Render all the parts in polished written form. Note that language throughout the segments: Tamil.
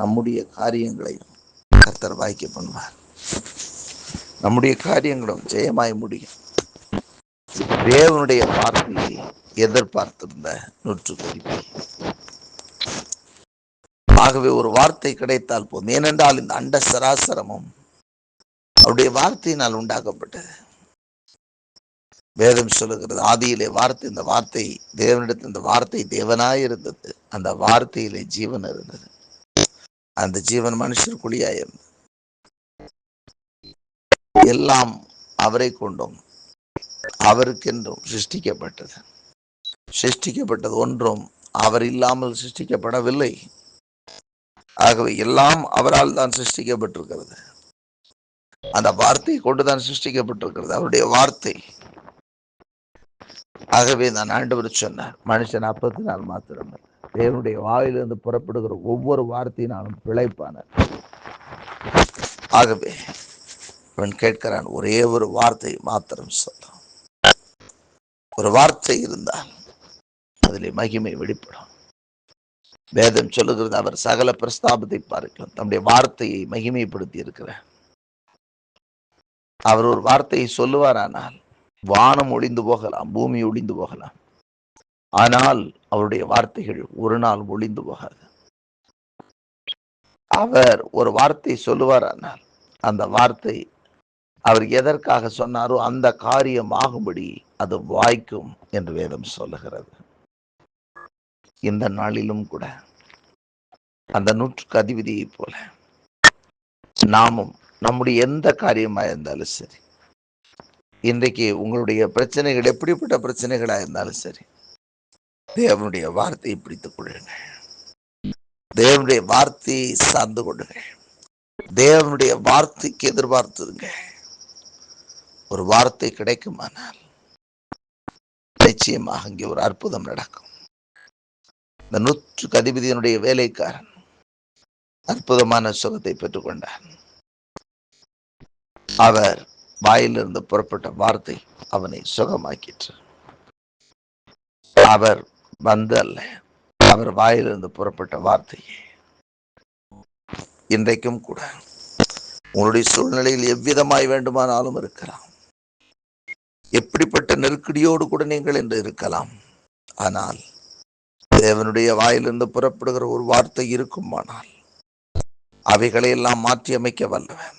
நம்முடைய காரியங்களையும் கர்த்தர் வாய்க்க பண்ணுவார். நம்முடைய காரியங்களும் ஜெயமாய் முடியும். தேவனுடைய வார்த்தையை எதிர்பார்த்திருந்த 100 ஆகவே ஒரு வார்த்தை கிடைத்தால் போதும். ஏனென்றால் இந்த அண்ட சராசரமும் அவருடைய வார்த்தையினால் உண்டாக்கப்பட்டது. வேதம் சொல்லுகிறது, ஆதியிலே வார்த்தை, இந்த வார்த்தை தேவனிடத்தில், இந்த வார்த்தை தேவனாய் இருந்தது, அந்த வார்த்தையிலே ஜீவன் இருந்தது, அந்த ஜீவன் மனுஷருக்குள்ளாய் இருந்தது. எல்லாம் அவரை கொண்டும் அவருக்கென்றும் சிருஷ்டிக்கப்பட்டது. சிருஷ்டிக்கப்பட்டது ஒன்றும் அவர் இல்லாமல் சிருஷ்டிக்கப்படவில்லை. ஆகவே எல்லாம் அவரால் தான் சிருஷ்டிக்கப்பட்டிருக்கிறது. அந்த வார்த்தை கொண்டுதான் சிருஷ்டிக்கப்பட்டிருக்கிறது, அவருடைய வார்த்தை. ஆகவே நான் ஆண்டவர் சொன்னார், மனுஷன் அப்பத்தினால் மாத்திரம் தேவனுடைய வாயிலிருந்து புறப்படுகிற ஒவ்வொரு வார்த்தையினாலும் பிழைப்பானார். ஆகவே அவன் கேட்கிறான், ஒரே ஒரு வார்த்தை மாத்திரம் சொல்ல. ஒரு வார்த்தை இருந்தால் அதிலே மகிமை வெளிப்படும். வேதம் சொல்லுகிறது, அவர் சகல பிரஸ்தாபத்தை பார்க்கலாம் தம்முடைய வார்த்தையை மகிமைப்படுத்தி இருக்கிறார். அவர் ஒரு வார்த்தையை சொல்லுவாரானால் வானம் ஒளிந்து போகலாம், பூமி ஒளிந்து போகலாம், ஆனால் அவருடைய வார்த்தைகள் ஒரு நாள் ஒளிந்து போகாது. அவர் ஒரு வார்த்தை சொல்லுவாரானால் அந்த வார்த்தை அவர் எதற்காக சொன்னாரோ அந்த காரியம் ஆகும்படி அது வாய்க்கும் என்று வேதம் சொல்லுகிறது. இந்த நாளிலும் கூட அந்த 100 அதிபதியை போல நாமும் நம்முடைய எந்த காரியமா இருந்தாலும் சரி, இன்றைக்கு உங்களுடைய பிரச்சனைகள் எப்படிப்பட்ட பிரச்சனைகளா இருந்தாலும் சரி, தேவனுடைய வார்த்தையை பிடித்துக் கொள்ளுங்கள். தேவனுடைய வார்த்தையை சார்ந்து கொள்ளுங்கள். தேவனுடைய வார்த்தைக்கு எதிர்பார்த்துங்க. ஒரு வார்த்தை கிடைக்குமானால் நிச்சயமாக இங்கே ஒரு அற்புதம் நடக்கும். இந்த 100 அதிபதியினுடைய வேலைக்காரன் அற்புதமான சுகத்தை பெற்றுக்கொண்டார். அவர் வாயிலிருந்து புறப்பட்ட வார்த்தை அவனை சுகமாக்கிற்று. அவர் வந்து அல்ல, அவர் வாயிலிருந்து புறப்பட்ட வார்த்தையே. இன்றைக்கும் கூட உங்களுடைய சூழ்நிலையில் எவ்விதமாய் வேண்டுமானாலும் இருக்கலாம், எப்படிப்பட்ட நெருக்கடியோடு கூட நீங்கள் என்று இருக்கலாம். ஆனால் தேவனுடைய வாயிலிருந்து புறப்படுகிற ஒரு வார்த்தை இருக்குமானால் அவைகளை எல்லாம் மாற்றி அமைக்க வல்லவன்.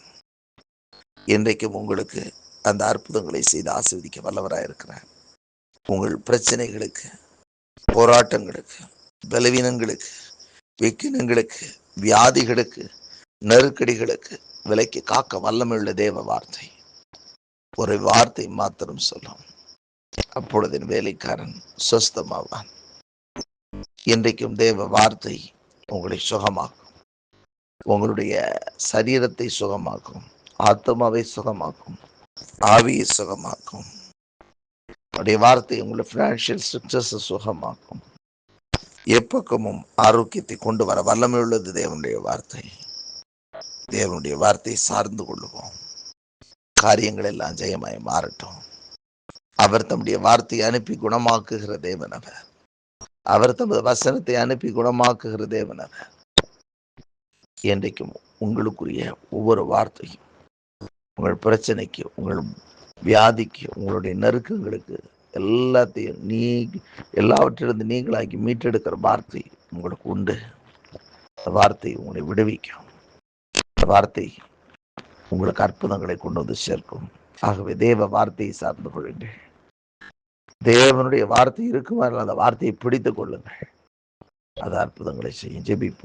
இன்றைக்கும் உங்களுக்கு அந்த அற்புதங்களை செய்து ஆசீர்வதிக்க வல்லவராயிருக்கிறார். உங்கள் பிரச்சனைகளுக்கு, போராட்டங்களுக்கு, பலவீனங்களுக்கு, விக்கினங்களுக்கு, வியாதிகளுக்கு, நெருக்கடிகளுக்கு விலைக்கு காக்க வல்லமையுள்ள தேவ வார்த்தை. ஒரு வார்த்தை மாத்திரம் சொல்லும், அப்பொழுது வேலைக்காரன் சொஸ்தமாவான். இன்றைக்கும் தேவ வார்த்தை உங்களை சுகமாக்கும், உங்களுடைய சரீரத்தை சுகமாக்கும், ஆத்மாவை சுகமாக்கும், ஆவியை சுகமாக்கும். அவருடைய வார்த்தை உங்களுடைய பினான்சியல் சக்சஸ் சுகமாக்கும். எப்பக்கமும் ஆரோக்கியத்தை கொண்டு வர வல்லமை உள்ளது தேவனுடைய வார்த்தை. தேவனுடைய வார்த்தையை சார்ந்து கொள்ளுவோம். காரியங்கள் எல்லாம் ஜெயமாய் மாறட்டும். அவர் தம்முடைய வார்த்தையை அனுப்பி குணமாக்குகிற தேவன் அவர். அவர் தமது வசனத்தை அனுப்பி குணமாக்குகிற தேவன் அவர். என்றைக்கும் உங்களுக்குரிய ஒவ்வொரு வார்த்தையும் உங்கள் பிரச்சனைக்கு, உங்கள் வியாதிக்கு, உங்களுடைய நெருக்கங்களுக்கு எல்லாத்தையும் எல்லாவற்றிலிருந்து நீங்களாக்கி மீட்டெடுக்கிற வார்த்தை உங்களுக்கு உண்டு. வார்த்தை உங்களை விடுவிக்கும். வார்த்தை உங்களுக்கு அற்புதங்களை கொண்டு வந்து சேர்க்கும். ஆகவே தேவ வார்த்தையை சார்ந்து கொள்ளுங்கள். தேவனுடைய வார்த்தை இருக்குமாறு அந்த வார்த்தையை பிடித்துக் கொள்ளுங்கள். அது அற்புதங்களை செய்யும். ஜெபிப்போம்.